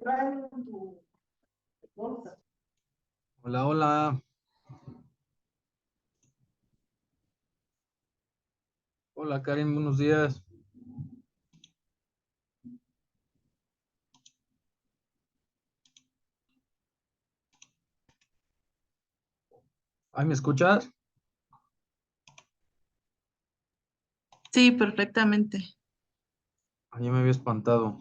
Hola, hola. Hola, Karen, buenos días. ¿Ay, me escuchas? Sí, perfectamente. Ay, ya me había espantado.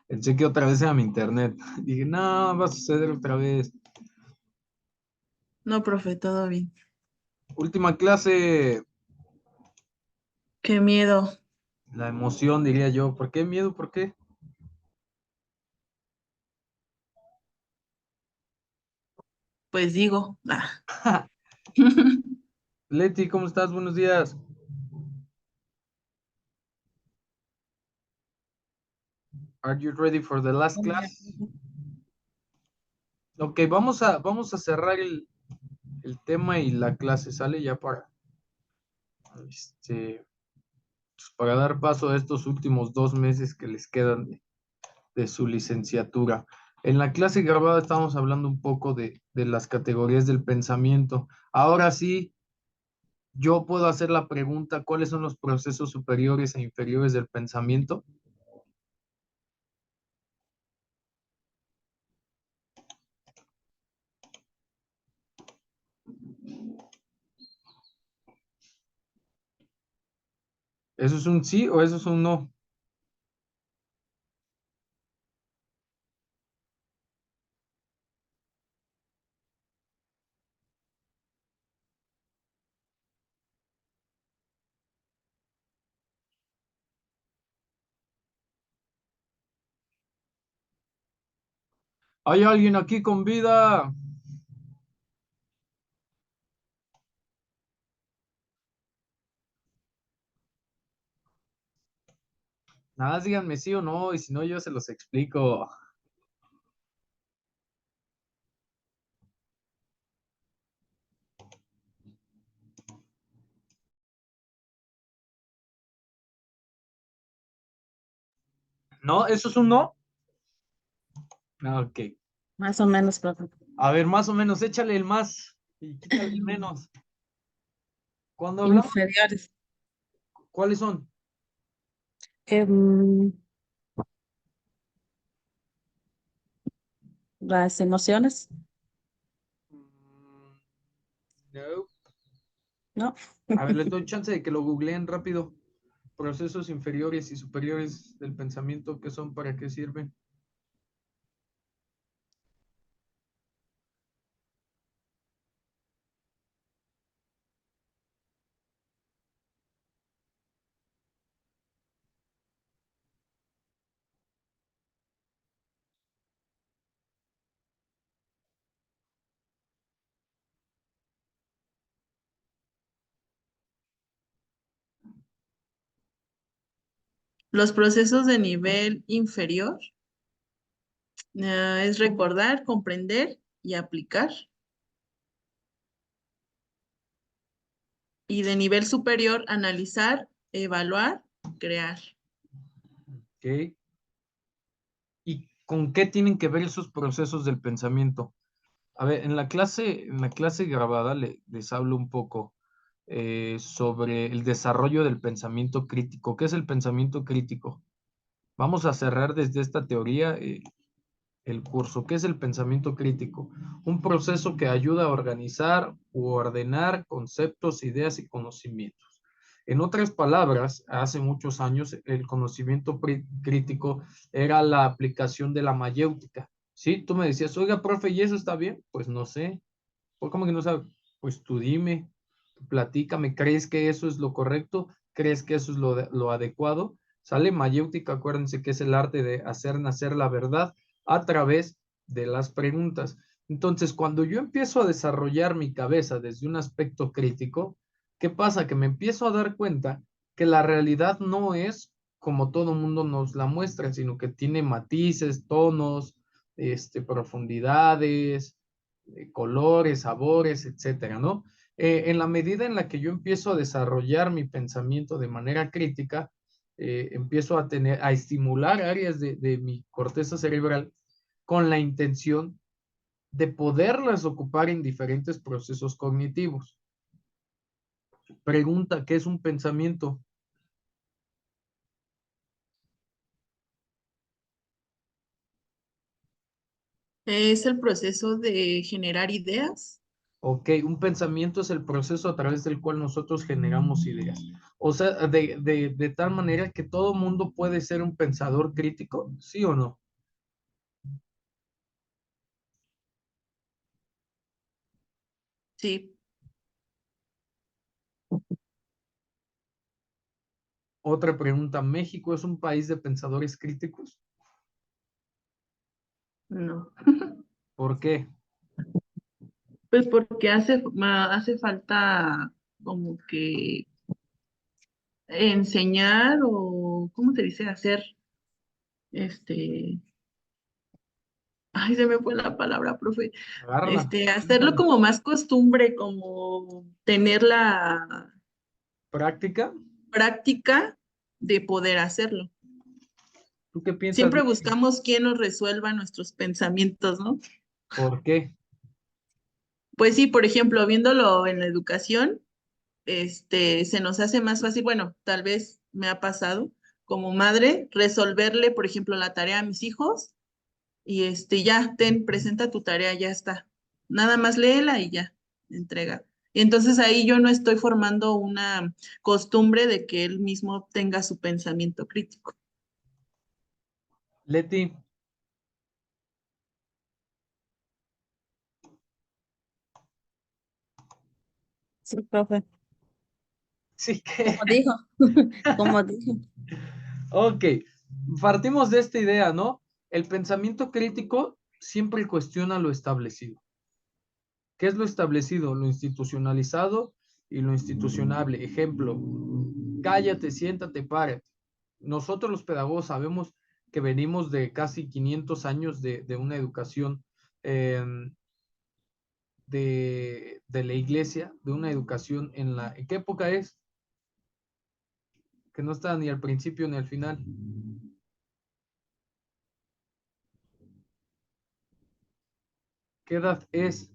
Pensé que otra vez era mi internet. Dije, no, va a suceder otra vez. No, profe, todo bien. Última clase, Qué miedo. la emoción, diría yo. ¿Por qué miedo? ¿Por qué? Pues digo. Leti, ¿cómo estás? Buenos días. Are you ready for the last Buen día, class? profe. Ok, vamos a cerrar el tema y la clase, ¿sale? Ya este, para dar paso a estos últimos 2 meses que les quedan de su licenciatura. En la clase grabada estábamos hablando un poco de las categorías del pensamiento. Ahora sí, yo puedo hacer la pregunta, ¿cuáles son los procesos superiores e inferiores del pensamiento? ¿Eso es un sí o eso es un no? ¿Hay alguien aquí con vida? Nada más díganme sí o no, y si no, yo se los explico. ¿No? ¿Eso es un no? Ah, ok. Más o menos, profe. A ver, más o menos, échale el más y quítale el menos. Cuando hablamos, Inferiores. ¿cuáles son? Em, las emociones, Mm, no. ¿no? A ver, les doy chance de que lo googleen rápido. Procesos inferiores y superiores del pensamiento, ¿qué son? ¿Para qué sirven? Los procesos de nivel inferior es recordar, comprender y aplicar. Y de nivel superior, analizar, evaluar, crear. ¿Ok? ¿Y con qué tienen que ver esos procesos del pensamiento? A ver, en la clase grabada les hablo un poco sobre el desarrollo del pensamiento crítico. ¿Qué es el pensamiento crítico? Vamos a cerrar desde esta teoría el curso. ¿Qué es el pensamiento crítico? Un proceso que ayuda a organizar u ordenar conceptos, ideas y conocimientos. En otras palabras, hace muchos años el conocimiento crítico era la aplicación de la mayéutica. ¿Sí? Tú me decías, oiga, profe, ¿y eso está bien? Pues no sé. ¿Por cómo que no sabe? Pues tú dime, platícame, ¿crees que eso es lo correcto? ¿Crees que eso es lo adecuado? Sale mayéutica, acuérdense que es el arte de hacer nacer la verdad a través de las preguntas. Entonces, cuando yo empiezo a desarrollar mi cabeza desde un aspecto crítico, ¿qué pasa? Que me empiezo a dar cuenta que la realidad no es como todo mundo nos la muestra, sino que tiene matices, tonos, profundidades, colores, sabores, etcétera, ¿no? En la medida en la que yo empiezo a desarrollar mi pensamiento de manera crítica, empiezo a estimular áreas de mi corteza cerebral con la intención de poderlas ocupar en diferentes procesos cognitivos. Pregunta, ¿qué es un pensamiento? Es el proceso de generar ideas. Ok, un pensamiento es el proceso a través del cual nosotros generamos ideas. O sea, de tal manera que todo mundo puede ser un pensador crítico, ¿sí o no? Sí, Otra pregunta, ¿México es un país de pensadores críticos? no. ¿Por qué? Pues porque hace falta como que enseñar o, ¿cómo se dice? Hacer, este, ay, se me fue la palabra, profe. Agárrala. Hacerlo como más costumbre, como tener la ¿Práctica? práctica de poder hacerlo. ¿Tú qué piensas, Siempre Leti? buscamos quién nos resuelva nuestros pensamientos, ¿no? ¿Por qué? Pues sí, por ejemplo, viéndolo en la educación, se nos hace más fácil, bueno, tal vez me ha pasado como madre, resolverle, por ejemplo, la tarea a mis hijos y ya, presenta tu tarea, ya está. Nada más léela y ya, entrega. Y entonces ahí yo no estoy formando una costumbre de que él mismo tenga su pensamiento crítico. Leti, Sí, profe. sí que. Como dijo, como dijo. Ok, partimos de esta idea, ¿no? El pensamiento crítico siempre cuestiona lo establecido. ¿Qué es lo establecido? Lo institucionalizado y lo institucionable. Ejemplo, cállate, siéntate, párate. Nosotros los pedagogos sabemos que venimos de casi 500 años de una educación eh, de la iglesia, de una educación en la... ¿En qué época es? Que no está ni al principio ni al final. ¿Qué edad es?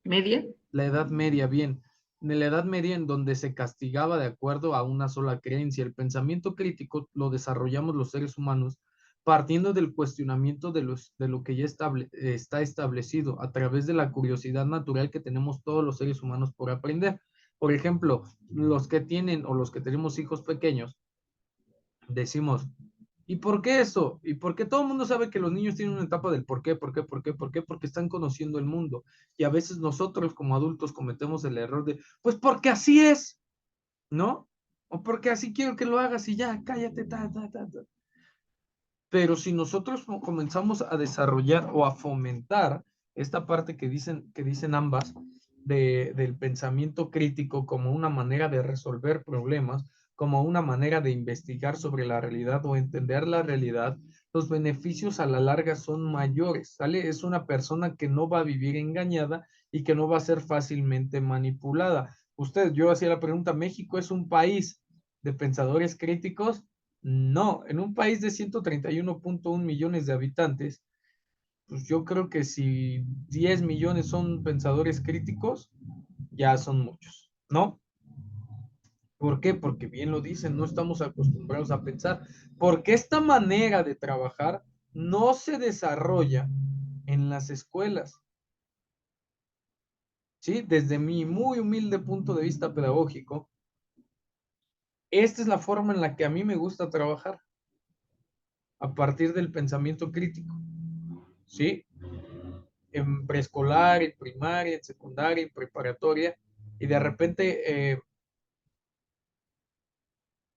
¿Media? La Edad Media, bien. En la Edad Media, en donde se castigaba de acuerdo a una sola creencia, el pensamiento crítico lo desarrollamos los seres humanos partiendo del cuestionamiento de lo que ya está establecido a través de la curiosidad natural que tenemos todos los seres humanos por aprender. Por ejemplo, los que tienen o los que tenemos hijos pequeños, decimos, ¿y por qué eso? ¿Y por qué todo el mundo sabe que los niños tienen una etapa del por qué, por qué, por qué, por qué? Porque están conociendo el mundo. Y a veces nosotros como adultos cometemos el error de, pues porque así es, ¿no? O porque así quiero que lo hagas y ya, cállate, ta, ta, ta, ta. Pero si nosotros comenzamos a desarrollar o a fomentar esta parte que dicen ambas del pensamiento crítico como una manera de resolver problemas, como una manera de investigar sobre la realidad o entender la realidad, los beneficios a la larga son mayores, ¿sale? Es una persona que no va a vivir engañada y que no va a ser fácilmente manipulada. Usted, yo hacía la pregunta, ¿México es un país de pensadores críticos? No, en un país de 131.1 millones de habitantes, pues yo creo que si 10 millones son pensadores críticos, ya son muchos, ¿no? ¿Por qué? Porque bien lo dicen, no estamos acostumbrados a pensar, porque esta manera de trabajar no se desarrolla en las escuelas, ¿sí? Desde mi muy humilde punto de vista pedagógico, esta es la forma en la que a mí me gusta trabajar, a partir del pensamiento crítico, ¿sí? En preescolar, en primaria, en secundaria, en preparatoria, y de repente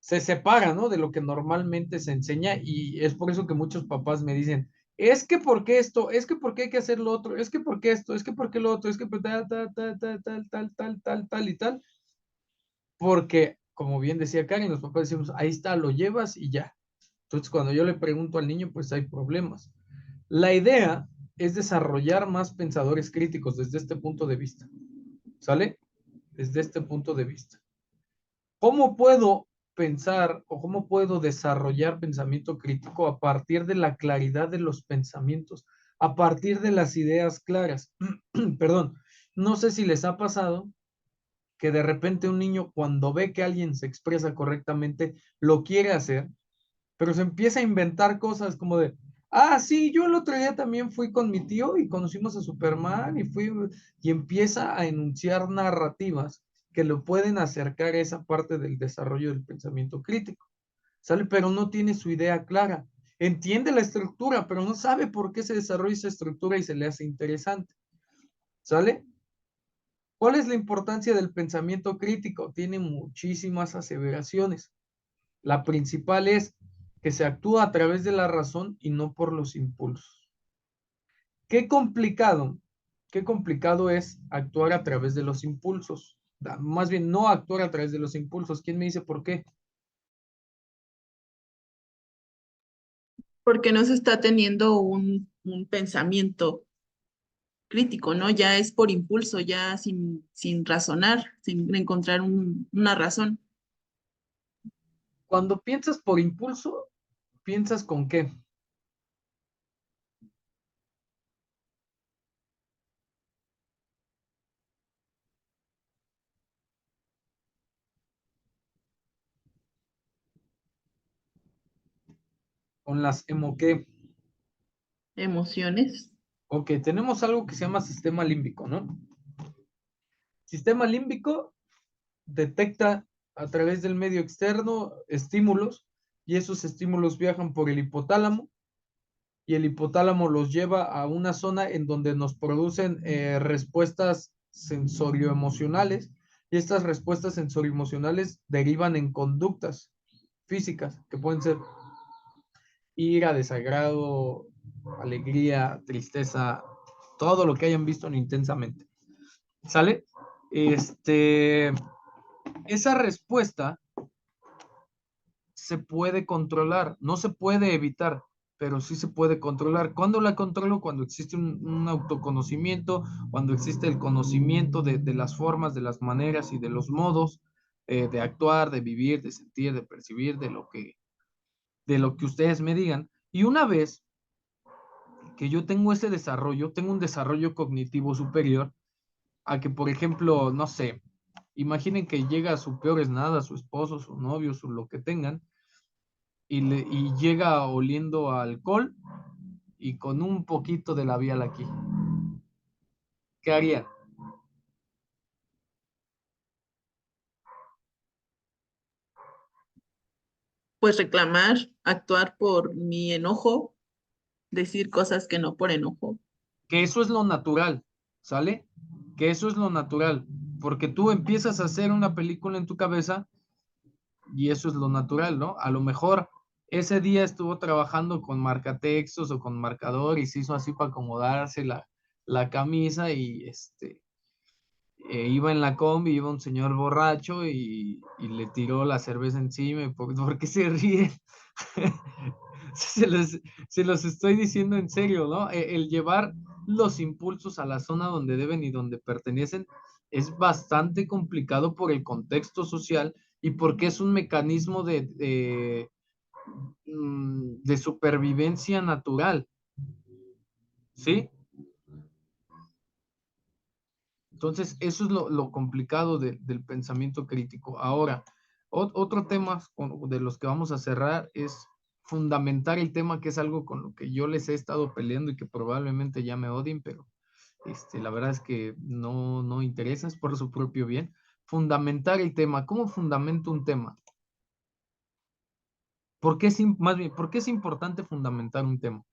se separa, ¿no? De lo que normalmente se enseña, y es por eso que muchos papás me dicen, es que por qué esto, es que por qué hay que hacer lo otro, es que por qué esto, es que por qué lo otro, es que tal, tal, tal, tal, tal, tal, tal, tal, tal y tal, porque, como bien decía Karen, los papás decimos, ahí está, lo llevas y ya. Entonces, cuando yo le pregunto al niño, pues hay problemas. La idea es desarrollar más pensadores críticos desde este punto de vista. ¿Sale? Desde este punto de vista. ¿Cómo puedo pensar o cómo puedo desarrollar pensamiento crítico a partir de la claridad de los pensamientos, a partir de las ideas claras. Perdón, no sé si les ha pasado que de repente un niño cuando ve que alguien se expresa correctamente, lo quiere hacer, pero se empieza a inventar cosas como de, ah, sí, yo el otro día también fui con mi tío y conocimos a Superman y empieza a enunciar narrativas que lo pueden acercar a esa parte del desarrollo del pensamiento crítico, ¿sale? Pero no tiene su idea clara. Entiende la estructura, pero no sabe por qué se desarrolla esa estructura y se le hace interesante, ¿sale? ¿Cuál es la importancia del pensamiento crítico? Tiene muchísimas aseveraciones. La principal es que se actúa a través de la razón y no por los impulsos. Qué complicado es actuar a través de los impulsos. Más bien, no actuar a través de los impulsos. ¿Quién me dice por qué? Porque no se está teniendo un pensamiento crítico, ¿no? Ya es por impulso, ya sin razonar, sin encontrar una razón. Cuando piensas por impulso, ¿piensas con qué? Con las ¿qué? Emociones. Ok, tenemos algo que se llama sistema límbico, ¿no? Sistema límbico detecta a través del medio externo estímulos y esos estímulos viajan por el hipotálamo y el hipotálamo los lleva a una zona en donde nos producen respuestas sensorioemocionales y estas respuestas sensorioemocionales derivan en conductas físicas que pueden ser ira, desagrado, alegría, tristeza, todo lo que hayan visto intensamente. ¿Sale? Esa respuesta se puede controlar, no se puede evitar, pero sí se puede controlar. ¿Cuándo la controlo? Cuando existe un autoconocimiento, cuando existe el conocimiento de las formas, de las maneras y de los modos de actuar, de vivir, de sentir, de percibir, de lo que ustedes me digan. Y una vez que yo tengo ese desarrollo, tengo un desarrollo cognitivo superior a que, por ejemplo, no sé, imaginen que llega a su peor es nada, su esposo, su novio, su lo que tengan, y llega oliendo a alcohol y con un poquito de labial aquí. ¿Qué harían? Pues reclamar, actuar por mi enojo, decir cosas que no por enojo. Que eso es lo natural, ¿sale? Que eso es lo natural, porque tú empiezas a hacer una película en tu cabeza y eso es lo natural, ¿no? A lo mejor ese día estuvo trabajando con marcatextos o con marcador y se hizo así para acomodarse la camisa y iba en la combi, iba un señor borracho y le tiró la cerveza encima. ¿Por qué se ríen? se, los, se los estoy diciendo en serio, ¿no? El llevar los impulsos a la zona donde deben y donde pertenecen es bastante complicado por el contexto social y porque es un mecanismo de supervivencia natural, ¿sí? Entonces, eso es lo complicado del pensamiento crítico. Ahora, otro tema de los que vamos a cerrar es fundamentar el tema, que es algo con lo que yo les he estado peleando y que probablemente ya me odien, pero la verdad es que no interesa, es por su propio bien. Fundamentar el tema. ¿Cómo fundamento un tema? Más bien, ¿por qué es importante fundamentar un tema?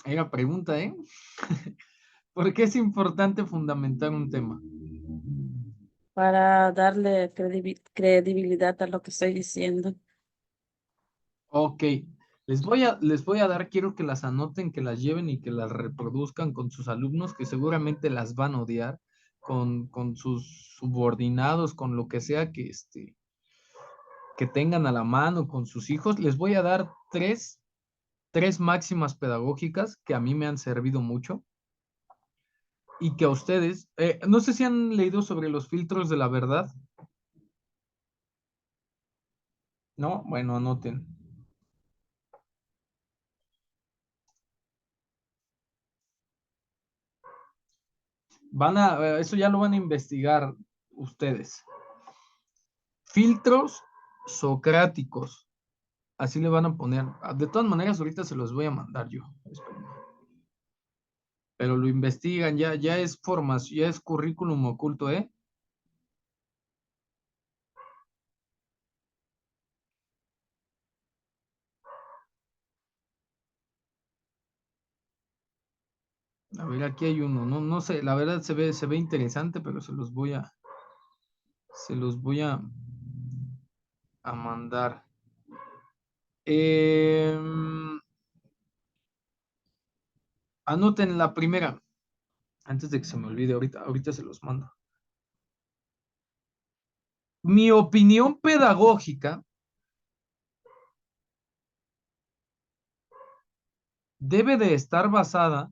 Era pregunta, ¿eh? ¿Por qué es importante fundamentar un tema? Para darle credibilidad a lo que estoy diciendo. Ok, les voy a dar, quiero que las anoten, que las lleven y que las reproduzcan con sus alumnos, que seguramente las van a odiar, con sus subordinados, con lo que sea que tengan a la mano, con sus hijos. Les voy a dar tres máximas pedagógicas que a mí me han servido mucho y que a ustedes, no sé si han leído sobre los filtros de la verdad, ¿no? Bueno, anoten. Eso ya lo van a investigar ustedes. Filtros socráticos. Así le van a poner. De todas maneras, ahorita se los voy a mandar yo. Espérenme. Pero lo investigan, ya es formación, ya es currículum oculto, ¿eh? A ver, aquí hay uno. No sé, la verdad se ve interesante, pero se los voy a mandar. Anoten la primera, antes de que se me olvide, ahorita se los mando. Mi opinión pedagógica debe de estar basada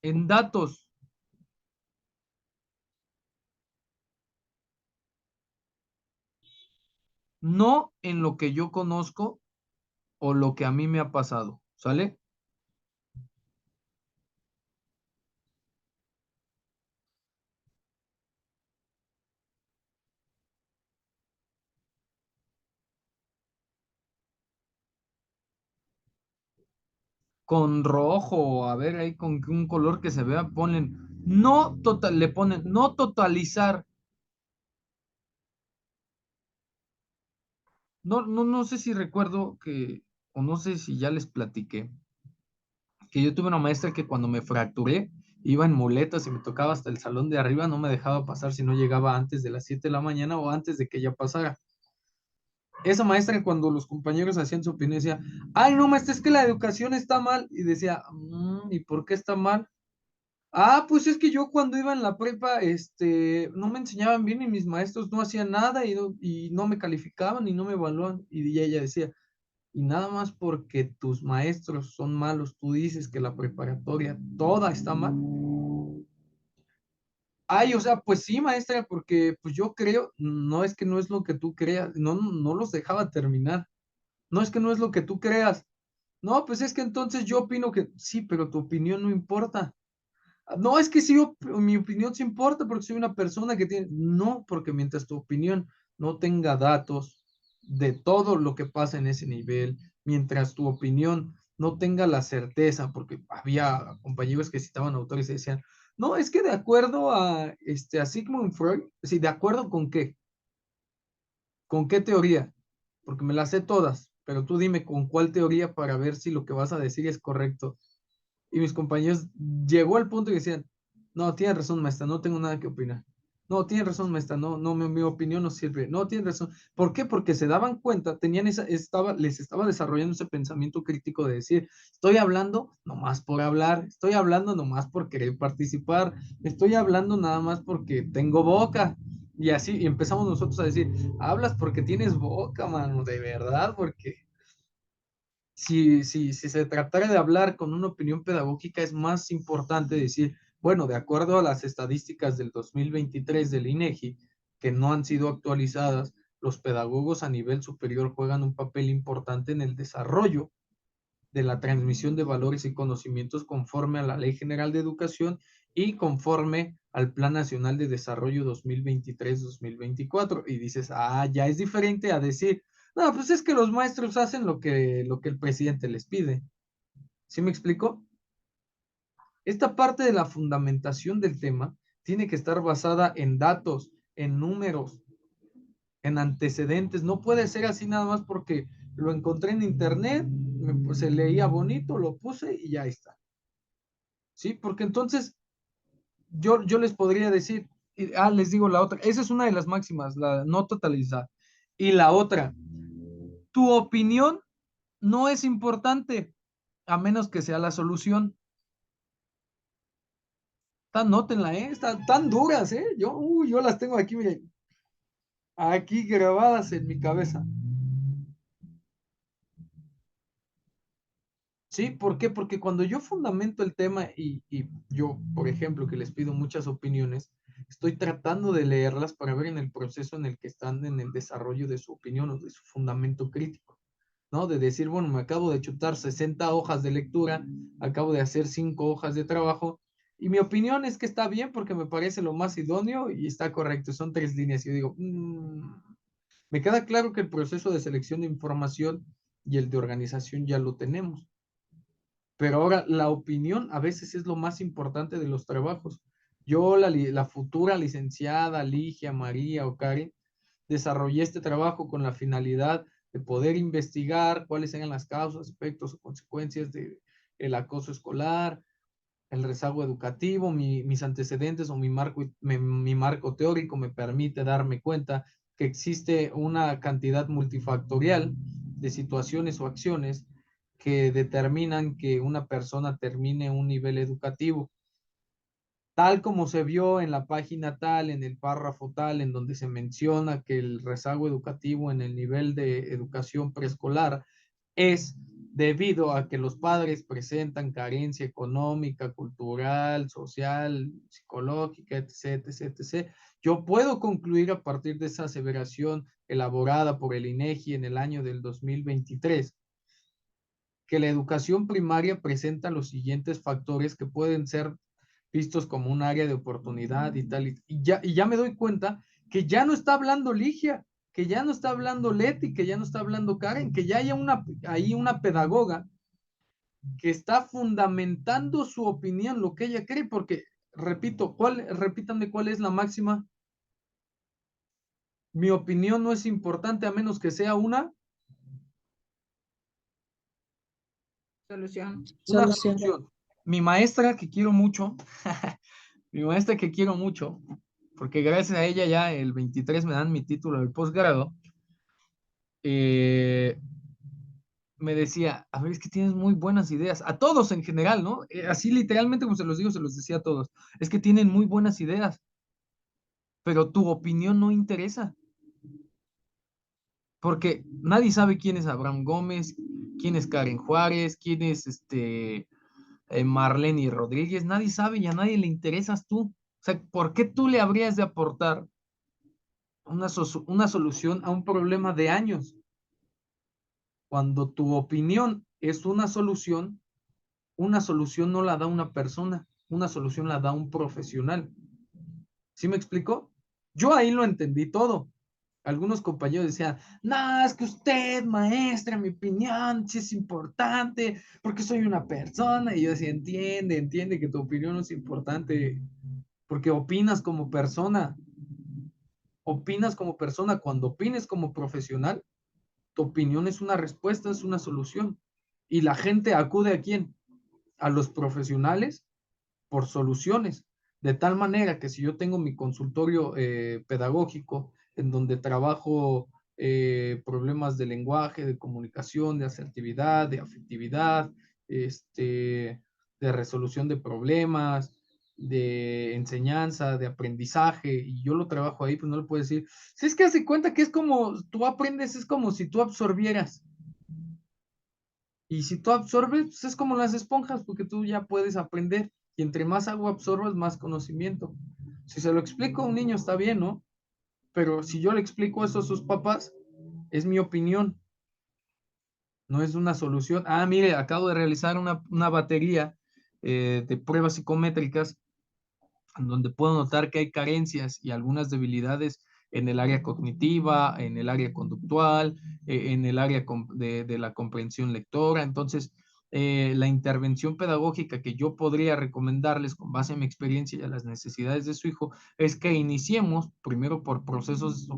en datos, no en lo que yo conozco o lo que a mí me ha pasado, ¿sale? Con rojo, a ver ahí con un color que se vea, le ponen no totalizar. No sé si recuerdo o no sé si ya les platiqué, que yo tuve una maestra que cuando me fracturé, iba en muletas y me tocaba hasta el salón de arriba, no me dejaba pasar si no llegaba antes de las 7 de la mañana o antes de que ella pasara. Esa maestra cuando los compañeros hacían su opinión decía, ay no maestra, es que la educación está mal. Y decía, ¿y por qué está mal? Ah, pues es que yo cuando iba en la prepa, no me enseñaban bien y mis maestros no hacían nada y no me calificaban y no me evaluaban. Y ella decía, y nada más porque tus maestros son malos, tú dices que la preparatoria toda está mal. Ay, o sea, pues sí, maestra, porque pues yo creo, no es que no es lo que tú creas, no los dejaba terminar. No es que no es lo que tú creas. No, pues es que entonces yo opino que sí, pero tu opinión no importa. No, es que sí, mi opinión sí importa porque soy una persona que tiene... No, porque mientras tu opinión no tenga datos de todo lo que pasa en ese nivel, mientras tu opinión no tenga la certeza, porque había compañeros que citaban autores y decían, no, es que de acuerdo a Sigmund Freud, sí, ¿de acuerdo con qué? ¿Con qué teoría? Porque me las sé todas, pero tú dime con cuál teoría para ver si lo que vas a decir es correcto. Y mis compañeros llegó al punto y decían, no, tiene razón, maestra, no tengo nada que opinar. No, tiene razón, maestra, no, mi opinión no sirve. No, tiene razón. ¿Por qué? Porque se daban cuenta, les estaba desarrollando ese pensamiento crítico de decir, estoy hablando nomás por hablar, estoy hablando nomás por querer participar, estoy hablando nada más porque tengo boca. Y así, y empezamos nosotros a decir, hablas porque tienes boca, mano, de verdad, porque si se tratara de hablar con una opinión pedagógica, es más importante decir, bueno, de acuerdo a las estadísticas del 2023 del INEGI, que no han sido actualizadas, los pedagogos a nivel superior juegan un papel importante en el desarrollo de la transmisión de valores y conocimientos conforme a la Ley General de Educación y conforme al Plan Nacional de Desarrollo 2023-2024. Y dices, ya es diferente a decir, no, pues es que los maestros hacen lo que el presidente les pide. ¿Sí me explico? Esta parte de la fundamentación del tema tiene que estar basada en datos, en números, en antecedentes. No puede ser así nada más porque lo encontré en internet, pues, se leía bonito, lo puse y ya está. ¿Sí? Porque entonces yo les podría decir, les digo la otra, esa es una de las máximas, la no totalizar. Y la otra, tu opinión no es importante a menos que sea la solución. Anótenla, están tan duras, yo las tengo aquí, miren, aquí grabadas en mi cabeza. Sí, ¿por qué? Porque cuando yo fundamento el tema y yo, por ejemplo, que les pido muchas opiniones, estoy tratando de leerlas para ver en el proceso en el que están en el desarrollo de su opinión o de su fundamento crítico, ¿no? De decir, bueno, me acabo de chutar 60 hojas de lectura, acabo de hacer 5 hojas de trabajo y mi opinión es que está bien porque me parece lo más idóneo y está correcto, son 3 líneas. Y yo digo, me queda claro que el proceso de selección de información y el de organización ya lo tenemos. Pero ahora la opinión a veces es lo más importante de los trabajos. Yo, la futura licenciada Ligia, María o Karen, desarrollé este trabajo con la finalidad de poder investigar cuáles eran las causas, aspectos o consecuencias del acoso escolar, el rezago educativo, mis antecedentes o mi marco teórico me permite darme cuenta que existe una cantidad multifactorial de situaciones o acciones que determinan que una persona termine un nivel educativo, tal como se vio en la página tal, en el párrafo tal, en donde se menciona que el rezago educativo en el nivel de educación preescolar es debido a que los padres presentan carencia económica, cultural, social, psicológica, etc., etc., etc. Yo puedo concluir a partir de esa aseveración elaborada por el INEGI en el año del 2023 que la educación primaria presenta los siguientes factores que pueden ser vistos como un área de oportunidad y tal. Y ya me doy cuenta que ya no está hablando Ligia, que ya no está hablando Leti, que ya no está hablando Karen, que ya hay ahí una pedagoga que está fundamentando su opinión, lo que ella cree, porque, repito, repítanme cuál es la máxima. Mi opinión no es importante a menos que sea una Solución. Solución. solución. Mi maestra que quiero mucho, mi maestra que quiero mucho, porque gracias a ella ya el 23 me dan mi título de posgrado, eh, me decía, a ver, es que tienes muy buenas ideas, a todos en general, ¿no? Así literalmente como se los digo, se los decía a todos, es que tienen muy buenas ideas, pero tu opinión no interesa, porque nadie sabe quién es Abraham Gómez, quién es Karen Juárez, quién es Marlene Rodríguez, nadie sabe y a nadie le interesas tú. O sea, ¿por qué tú le habrías de aportar una solución a un problema de años? Cuando tu opinión es una solución no la da una persona, una solución la da un profesional. ¿Sí me explico? Yo ahí lo entendí todo. Algunos compañeros decían, no, es que usted, maestra, mi opinión sí es importante, porque soy una persona. Y yo decía, entiende que tu opinión no es importante, porque opinas como persona, cuando opines como profesional, tu opinión es una respuesta, es una solución. Y la gente acude ¿a quién? A los profesionales por soluciones. De tal manera que si yo tengo mi consultorio pedagógico en donde trabajo problemas de lenguaje, de comunicación, de asertividad, de afectividad, de resolución de problemas, de enseñanza, de aprendizaje, y yo lo trabajo ahí, pues no le puedo decir, si es que hace cuenta que es como tú aprendes, es como si tú absorbieras. Y si tú absorbes, pues es como las esponjas, porque tú ya puedes aprender. Y entre más agua absorbas, más conocimiento. Si se lo explico a un niño, está bien, ¿no? Pero si yo le explico eso a sus papás, es mi opinión, no es una solución. Ah, mire, acabo de realizar una batería de pruebas psicométricas en donde puedo notar que hay carencias y algunas debilidades en el área cognitiva, en el área conductual, en el área de la comprensión lectora. Entonces, la intervención pedagógica que yo podría recomendarles con base en mi experiencia y a las necesidades de su hijo es que iniciemos primero por procesos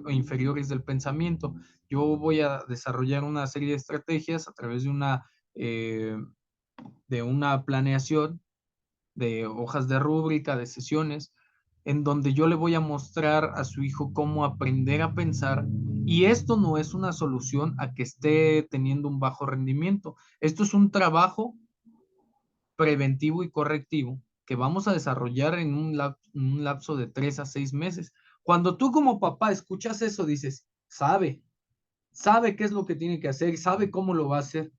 inferiores del pensamiento. Yo voy a desarrollar una serie de estrategias a través de una planeación de hojas de rúbrica, de sesiones, en donde yo le voy a mostrar a su hijo cómo aprender a pensar. Y esto no es una solución a que esté teniendo un bajo rendimiento. Esto es un trabajo preventivo y correctivo que vamos a desarrollar en un lapso de 3 a 6 meses. Cuando tú como papá escuchas eso, dices, sabe qué es lo que tiene que hacer, sabe cómo lo va a hacer.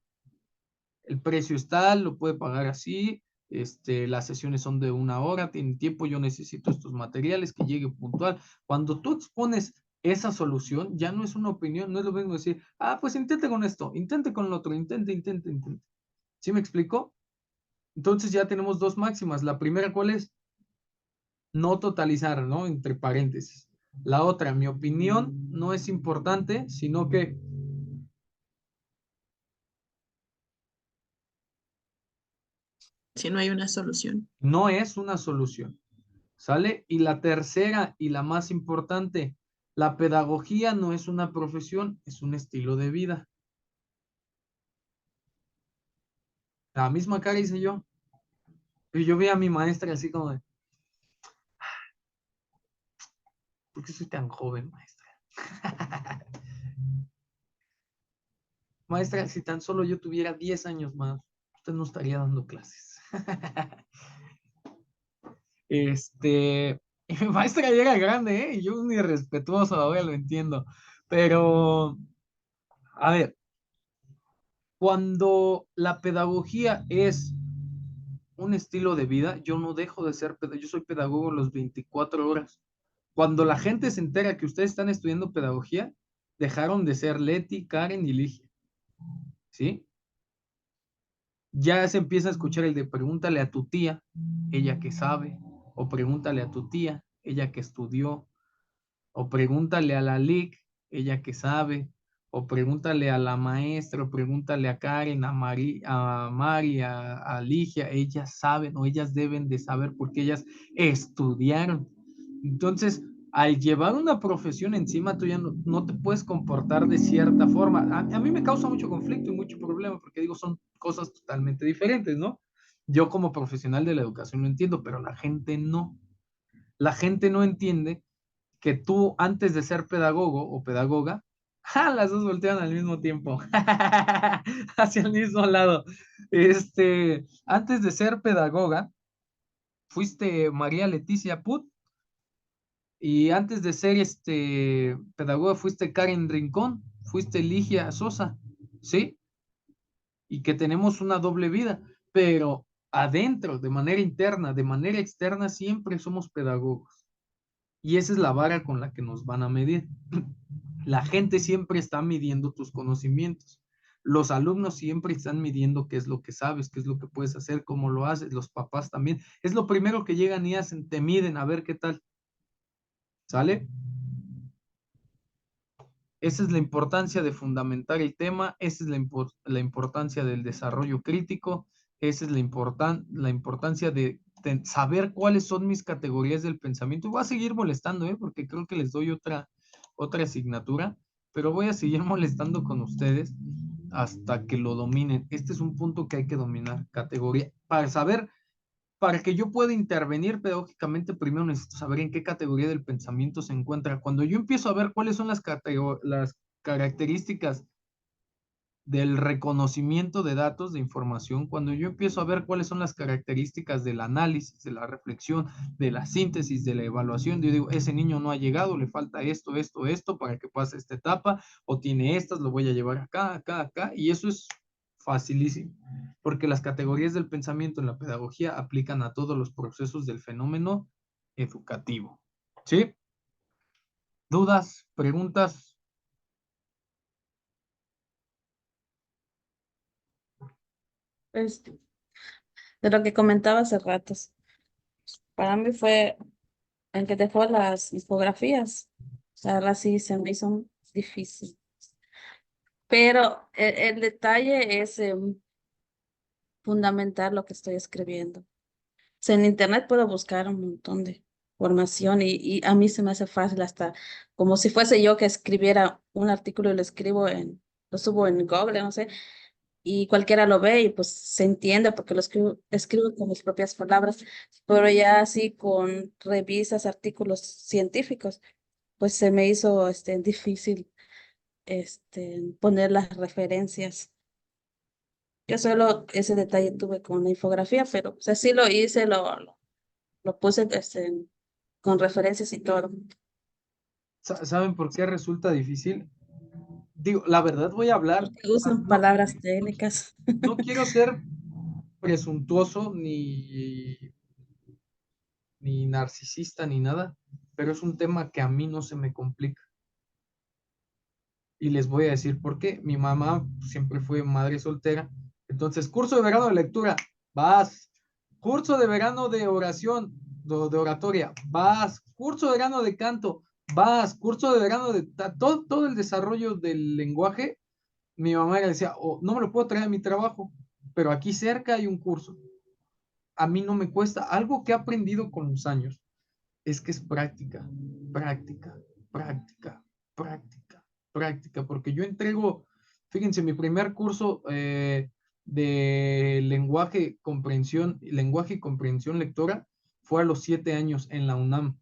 El precio está, lo puede pagar así, las sesiones son de 1 hora, tiene tiempo, yo necesito estos materiales, que llegue puntual. Cuando tú expones esa solución, ya no es una opinión, no es lo mismo decir, pues intente con esto, intente con lo otro, intente. ¿Sí me explico? Entonces ya tenemos dos máximas. La primera, ¿cuál es? No totalizar, ¿no? Entre paréntesis. La otra, mi opinión no es importante, sino que Si no hay una solución. no es una solución. ¿Sale? Y la tercera y la más importante, la pedagogía no es una profesión, es un estilo de vida. La misma cara hice yo. Y yo vi a mi maestra así como de, ¿por qué soy tan joven, maestra? Maestra, si tan solo yo tuviera 10 años más, usted no estaría dando clases. Y mi maestra ya era grande, ¿eh? Y yo un irrespetuoso, ahora lo entiendo. Pero, a ver, cuando la pedagogía es un estilo de vida, yo no dejo de ser pedagogo, yo soy pedagogo los 24 horas. Cuando la gente se entera que ustedes están estudiando pedagogía, dejaron de ser Leti, Karen y Ligia, ¿sí? Ya se empieza a escuchar el de pregúntale a tu tía, ella que sabe, o pregúntale a tu tía, ella que estudió, o pregúntale a la LIC, ella que sabe, o pregúntale a la maestra, o pregúntale a Karen, a Mari, a Ligia, ellas saben o ellas deben de saber porque ellas estudiaron. Entonces, al llevar una profesión encima, tú ya no te puedes comportar de cierta forma. A mí me causa mucho conflicto y mucho problema porque digo, son cosas totalmente diferentes, ¿no? Yo como profesional de la educación lo entiendo, pero la gente no. La gente no entiende que tú antes de ser pedagogo o pedagoga, las dos voltean al mismo tiempo, hacia el mismo lado. Antes de ser pedagoga, fuiste María Leticia Put, y antes de ser pedagoga fuiste Karen Rincón, fuiste Ligia Sosa, ¿sí? Y que tenemos una doble vida, pero adentro, de manera interna, de manera externa, siempre somos pedagogos. Y esa es la vara con la que nos van a medir. La gente siempre está midiendo tus conocimientos. Los alumnos siempre están midiendo qué es lo que sabes, qué es lo que puedes hacer, cómo lo haces. Los papás también. Es lo primero que llegan y hacen, te miden a ver qué tal. ¿Sale? Esa es la importancia de fundamentar el tema, esa es la importancia del desarrollo crítico, esa es la importancia de saber cuáles son mis categorías del pensamiento. Voy a seguir molestando, porque creo que les doy otra asignatura, pero voy a seguir molestando con ustedes hasta que lo dominen. Este es un punto que hay que dominar, categoría, para saber. Para que yo pueda intervenir pedagógicamente, primero necesito saber en qué categoría del pensamiento se encuentra. Cuando yo empiezo a ver cuáles son las características del reconocimiento de datos, de información, cuando yo empiezo a ver cuáles son las características del análisis, de la reflexión, de la síntesis, de la evaluación, yo digo, ese niño no ha llegado, le falta esto para que pase esta etapa, o tiene estas, lo voy a llevar acá, y eso es facilísimo, porque las categorías del pensamiento en la pedagogía aplican a todos los procesos del fenómeno educativo. ¿Sí? ¿Dudas? ¿Preguntas? Pues, de lo que comentaba hace ratos, para mí fue el que dejó las infografías. La verdad sí se me hizo difícil. Pero el detalle es fundamentar lo que estoy escribiendo. O sea, en internet puedo buscar un montón de información y a mí se me hace fácil hasta como si fuese yo que escribiera un artículo y lo escribo lo subo en Google, no sé. y cualquiera lo ve y pues se entiende porque escribo con mis propias palabras, pero ya así con revistas, artículos científicos, pues se me hizo difícil poner las referencias. Yo solo ese detalle tuve con la infografía, pero pues así lo hice, lo puse con referencias y todo. ¿Saben por qué resulta difícil? Digo, la verdad voy a hablar, Porque usan no, palabras técnicas. no quiero ser presuntuoso ni narcisista ni nada, pero es un tema que a mí no se me complica. Y les voy a decir por qué. Mi mamá siempre fue madre soltera. Entonces, curso de verano de lectura, vas. Curso de verano de oración, de oratoria, vas. Curso de verano de canto, vas. Curso de verano de todo el desarrollo del lenguaje. Mi mamá decía, oh, no me lo puedo traer a mi trabajo, pero aquí cerca hay un curso. A mí no me cuesta. Algo que he aprendido con los años es que es práctica, práctica, práctica, práctica, práctica, porque yo entrego, fíjense, mi primer curso de lenguaje y comprensión lectora fue a los 7 años en la UNAM,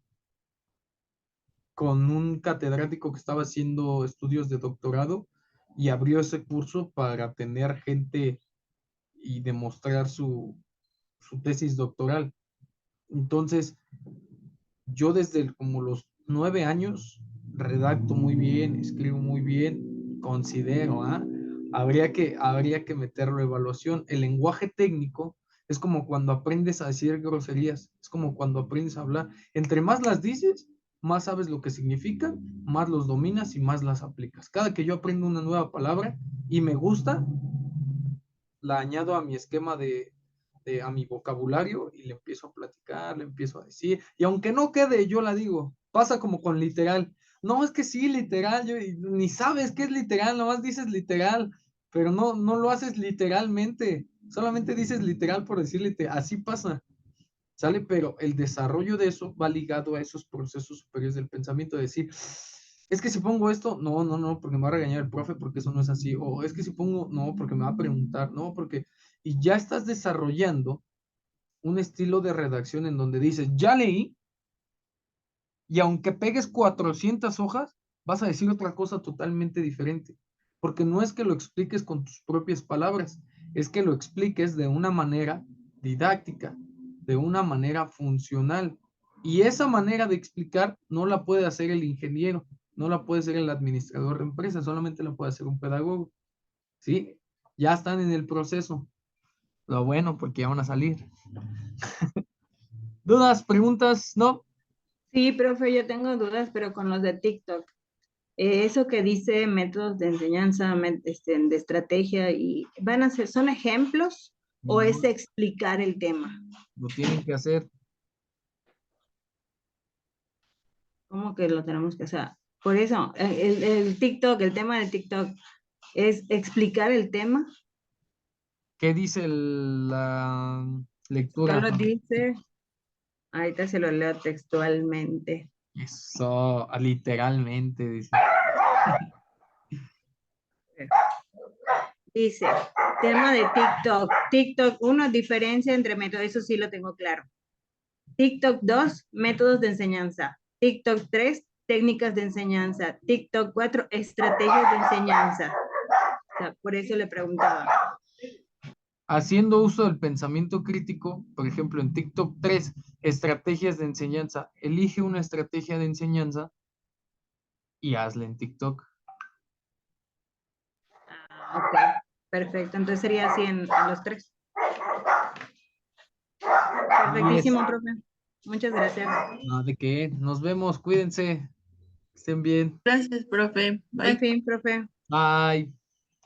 con un catedrático que estaba haciendo estudios de doctorado y abrió ese curso para tener gente y demostrar su tesis doctoral. Entonces, yo desde como los 9 años redacto muy bien, escribo muy bien, considero, ¿ah? Habría que meterlo a evaluación. El lenguaje técnico es como cuando aprendes a decir groserías, es como cuando aprendes a hablar. Entre más las dices, más sabes lo que significan, más los dominas y más las aplicas. Cada que yo aprendo una nueva palabra y me gusta, la añado a mi esquema a mi vocabulario y le empiezo a platicar, le empiezo a decir, y aunque no quede, yo la digo, pasa como con literal. No, es que sí, literal, ni sabes qué es literal, nomás dices literal, pero no lo haces literalmente, solamente dices literal por decir literal, así pasa, ¿sale? Pero el desarrollo de eso va ligado a esos procesos superiores del pensamiento, de decir, es que si pongo esto, no, porque me va a regañar el profe porque eso no es así, o es que si pongo, no, porque me va a preguntar, no, porque, y ya estás desarrollando un estilo de redacción en donde dices, ya leí, y aunque pegues 400 hojas, vas a decir otra cosa totalmente diferente, porque no es que lo expliques con tus propias palabras, es que lo expliques de una manera didáctica, de una manera funcional. Y esa manera de explicar no la puede hacer el ingeniero, no la puede hacer el administrador de empresas, solamente la puede hacer un pedagogo. ¿Sí? Ya están en el proceso. Lo bueno, porque ya van a salir. ¿Dudas, preguntas? ¿No? Sí, profe, yo tengo dudas, pero con los de TikTok. Eso que dice métodos de enseñanza, de estrategia, y ¿van a ser, son ejemplos o es No, explicar el tema? lo tienen que hacer. ¿Cómo que lo tenemos que hacer? Por eso, el TikTok, el tema de TikTok, ¿es explicar el tema? ¿Qué dice la lectura? Solo dice, ahorita se lo leo textualmente. Eso, literalmente, dice. Dice, tema de TikTok. TikTok 1, diferencia entre métodos, eso sí lo tengo claro. TikTok 2, métodos de enseñanza. TikTok 3, técnicas de enseñanza. TikTok 4, estrategias de enseñanza. O sea, por eso le preguntaba. Haciendo uso del pensamiento crítico, por ejemplo, en TikTok 3, estrategias de enseñanza. Elige una estrategia de enseñanza y hazla en TikTok. Ok, perfecto. Entonces sería así en los 3. Perfectísimo, profe. Muchas gracias. No, ¿de qué? Nos vemos, cuídense, estén bien. Gracias, profe. Buen Bye. fin, profe. Bye.